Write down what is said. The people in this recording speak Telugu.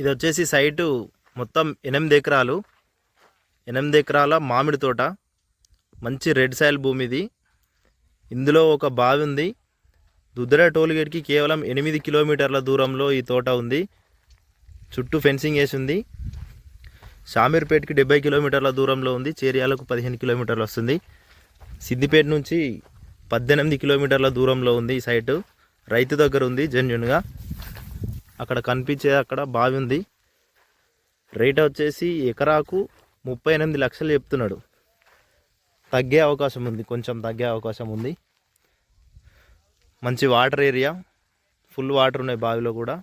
ఇది వచ్చేసి సైటు మొత్తం 8 ఎకరాల మామిడి తోట. మంచి రెడ్ సాయిల్ భూమి ఇది. ఇందులో ఒక బావి ఉంది. దుద్దెర టోల్గేట్కి కేవలం 8 కిలోమీటర్ల దూరంలో ఈ తోట ఉంది. చుట్టూ ఫెన్సింగ్ వేసి ఉంది. షామీర్పేట్కి 70 కిలోమీటర్ల దూరంలో ఉంది. చేర్యాలకు 15 కిలోమీటర్లు వస్తుంది. సిద్దిపేట నుంచి 18 కిలోమీటర్ల దూరంలో ఉంది ఈ సైటు. రైతు దగ్గర ఉంది జెన్యున్గా. అక్కడ కనిపించే అక్కడ బావి ఉంది. రేట్ వచ్చేసి ఎకరాకు 38 లక్షలు చెప్తున్నాడు. తగ్గే అవకాశం ఉంది, కొంచెం తగ్గే అవకాశం ఉంది. మంచి వాటర్ ఏరియా, ఫుల్ వాటర్ ఉన్నాయి బావిలో కూడా.